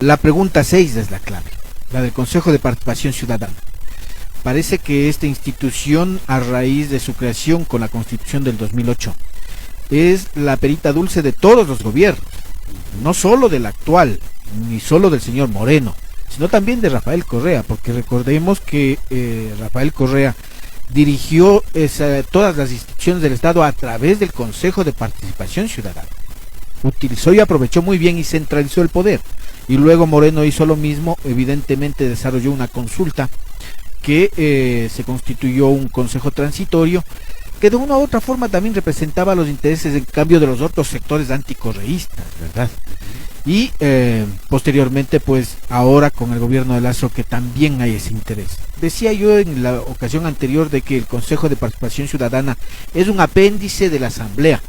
La pregunta 6 es la clave, la del Consejo de Participación Ciudadana. Parece que esta institución, a raíz de su creación con la Constitución del 2008, es la perita dulce de todos los gobiernos, no solo del actual, ni solo del señor Moreno, sino también de Rafael Correa, porque recordemos que Rafael Correa dirigió todas las instituciones del Estado a través del Consejo de Participación Ciudadana. Utilizó y aprovechó muy bien y centralizó el poder. Y luego Moreno hizo lo mismo, evidentemente desarrolló una consulta que se constituyó un consejo transitorio que de una u otra forma también representaba los intereses en cambio de los otros sectores anticorreístas, ¿verdad? Y posteriormente, pues ahora con el gobierno de Lazo, que también hay ese interés. Decía yo en la ocasión anterior de que el Consejo de Participación Ciudadana es un apéndice de la Asamblea,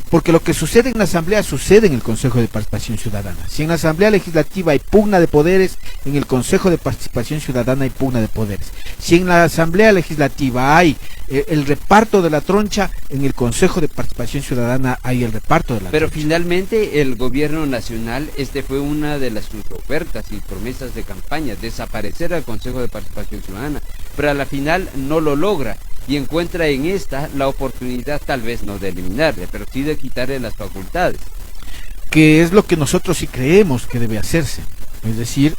porque lo que sucede en la Asamblea sucede en el Consejo de Participación Ciudadana. Si en la Asamblea Legislativa hay pugna de poderes, en el Consejo de Participación Ciudadana hay pugna de poderes. Si en la Asamblea Legislativa hay el reparto de la troncha, en el Consejo de Participación Ciudadana hay el reparto de la Pero troncha. finalmente el gobierno nacional, fue una de sus ofertas y promesas de campaña, desaparecer al Consejo de Participación Ciudadana, pero a la final no lo logra. Y encuentra en esta la oportunidad, tal vez no de eliminarle, pero sí de quitarle las facultades. Que es lo que nosotros sí creemos que debe hacerse. Es decir,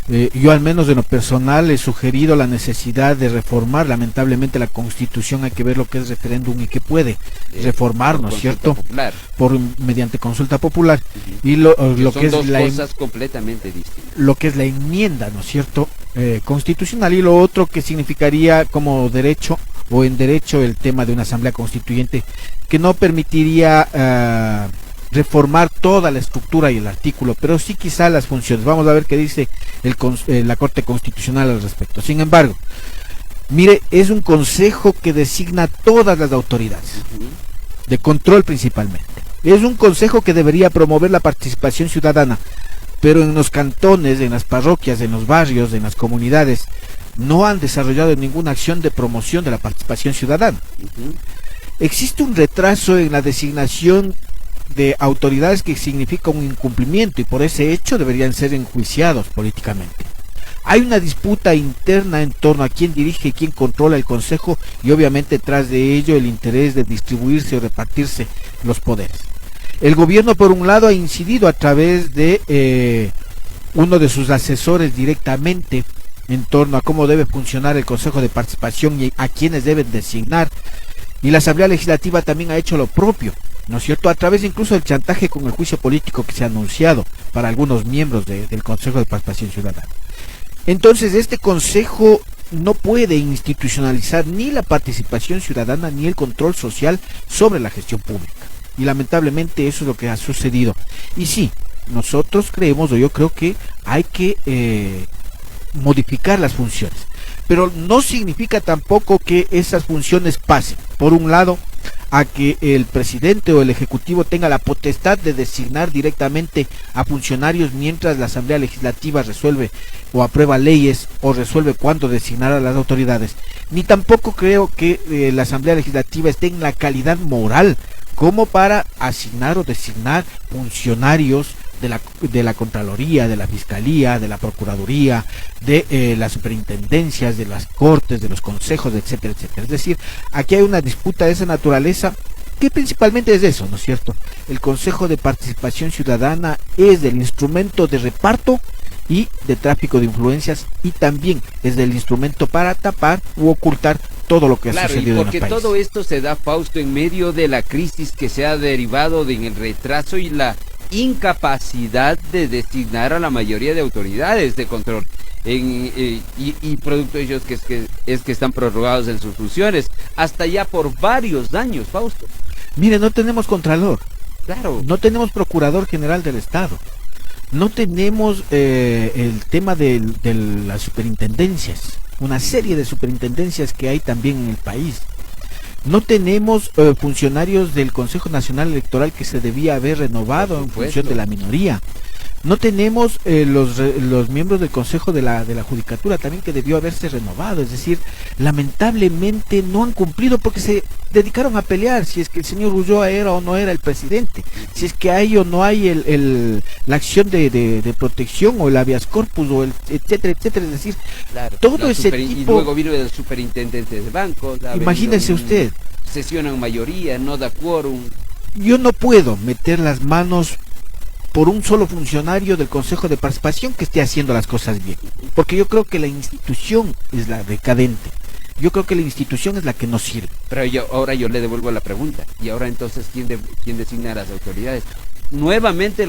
yo al menos en lo personal he sugerido la necesidad de reformar lamentablemente la Constitución. Hay que ver lo que es referéndum y que puede reformar, ¿no es cierto? Popular. Mediante consulta popular. Y lo que es dos cosas completamente distintas. Lo que es la enmienda, ¿no es cierto? Constitucional, y lo otro que significaría como derecho o en derecho el tema de una asamblea constituyente que no permitiría reformar toda la estructura y el artículo, pero sí quizá las funciones. Vamos a ver qué dice la Corte Constitucional al respecto. Sin embargo, mire, es un consejo que designa todas las autoridades, de control principalmente. Es un consejo que debería promover la participación ciudadana, pero en los cantones, en las parroquias, en los barrios, en las comunidades, no han desarrollado ninguna acción de promoción de la participación ciudadana. Existe un retraso en la designación de autoridades que significa un incumplimiento, y por ese hecho deberían ser enjuiciados políticamente. Hay una disputa interna en torno a quién dirige y quién controla el consejo, y obviamente tras de ello el interés de distribuirse o repartirse los poderes. El gobierno, por un lado, ha incidido a través de uno de sus asesores directamente en torno a cómo debe funcionar el Consejo de Participación y a quienes deben designar, y la Asamblea Legislativa también ha hecho lo propio, ¿no es cierto?, a través incluso del chantaje con el juicio político que se ha anunciado para algunos miembros del Consejo de Participación Ciudadana. Entonces, este Consejo no puede institucionalizar ni la participación ciudadana ni el control social sobre la gestión pública, y lamentablemente eso es lo que ha sucedido. Y sí, nosotros creemos, o yo creo que hay que modificar las funciones, pero no significa tampoco que esas funciones pasen, por un lado, a que el presidente o el ejecutivo tenga la potestad de designar directamente a funcionarios mientras la Asamblea Legislativa resuelve o aprueba leyes o resuelve cuándo designar a las autoridades, ni tampoco creo que la Asamblea Legislativa esté en la calidad moral como para asignar o designar funcionarios de la Contraloría, de la Fiscalía, de la Procuraduría, de las superintendencias, de las cortes, de los consejos, etcétera, etcétera. Es decir, aquí hay una disputa de esa naturaleza que principalmente es eso, ¿no es cierto? El Consejo de Participación Ciudadana es el instrumento de reparto y de tráfico de influencias, y también es el instrumento para tapar u ocultar todo lo que ha sucedido en el país. Porque todo esto se da, Fausto, en medio de la crisis que se ha derivado en el retraso y la incapacidad de designar a la mayoría de autoridades de control y producto de ellos que están prorrogados en sus funciones hasta ya por varios años, Fausto. Mire, no tenemos contralor, claro, no tenemos procurador general del Estado, no tenemos el tema de las superintendencias, una serie de superintendencias que hay también en el país. No tenemos funcionarios del Consejo Nacional Electoral que se debía haber renovado en función de la minoría. No tenemos los miembros del Consejo de la Judicatura también, que debió haberse renovado. Es decir, lamentablemente no han cumplido porque se dedicaron a pelear si es que el señor Ulloa era o no era el presidente, si es que hay o no hay la acción de protección o el habeas corpus o el etcétera, etcétera. Es decir, claro, todo ese tipo... Y luego vino el superintendente de bancos. Imagínese usted. Sesionan mayoría, no da quórum. Yo no puedo meter las manos por un solo funcionario del Consejo de Participación que esté haciendo las cosas bien, porque yo creo que la institución es la decadente, yo creo que la institución es la que no sirve. Pero ahora yo le devuelvo la pregunta, y ahora entonces, ¿quién designa a las autoridades? Nuevamente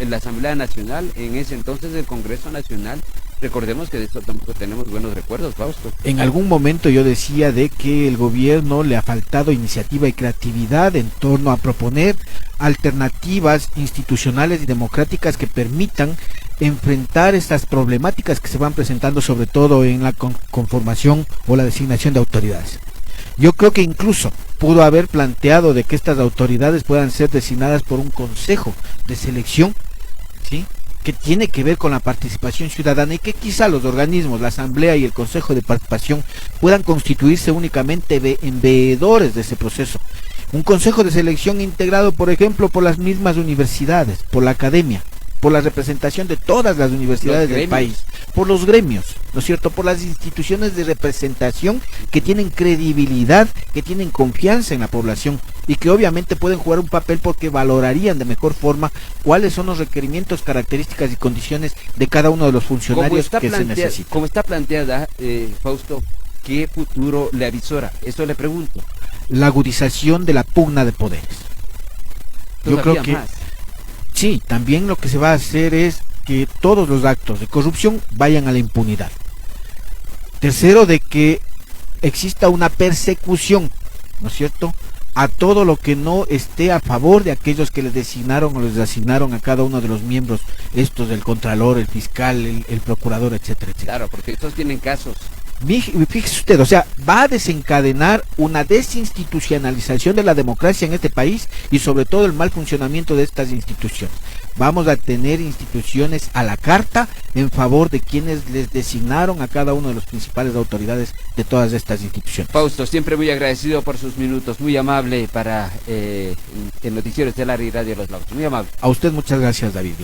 la Asamblea Nacional, en ese entonces el Congreso Nacional. Recordemos que de esto tampoco tenemos buenos recuerdos, Fausto. En algún momento yo decía de que el gobierno le ha faltado iniciativa y creatividad en torno a proponer alternativas institucionales y democráticas que permitan enfrentar estas problemáticas que se van presentando, sobre todo en la conformación o la designación de autoridades. Yo creo que incluso pudo haber planteado de que estas autoridades puedan ser designadas por un consejo de selección, ¿sí?, que tiene que ver con la participación ciudadana, y que quizá los organismos, la Asamblea y el Consejo de Participación, puedan constituirse únicamente en veedores de ese proceso. Un consejo de selección integrado, por ejemplo, por las mismas universidades, por la academia, por la representación de todas las universidades del país, por los gremios, ¿no es cierto?, por las instituciones de representación que tienen credibilidad, que tienen confianza en la población y que obviamente pueden jugar un papel porque valorarían de mejor forma cuáles son los requerimientos, características y condiciones de cada uno de los funcionarios que se necesitan. Como está planteada, Fausto, ¿qué futuro le avisora? Eso le pregunto. La agudización de la pugna de poderes. Yo creo que más. Sí, también lo que se va a hacer es que todos los actos de corrupción vayan a la impunidad. Tercero, de que exista una persecución, ¿no es cierto?, a todo lo que no esté a favor de aquellos que les designaron o les asignaron a cada uno de los miembros estos del Contralor, el fiscal, el procurador, etcétera, etcétera. Claro, porque estos tienen casos. Fíjese usted, o sea, va a desencadenar una desinstitucionalización de la democracia en este país y sobre todo el mal funcionamiento de estas instituciones. Vamos a tener instituciones a la carta en favor de quienes les designaron a cada uno de los principales autoridades de todas estas instituciones. Fausto, siempre muy agradecido por sus minutos, muy amable para el Noticiero Estelar y Radio Los Lagos, muy amable. A usted muchas gracias, David.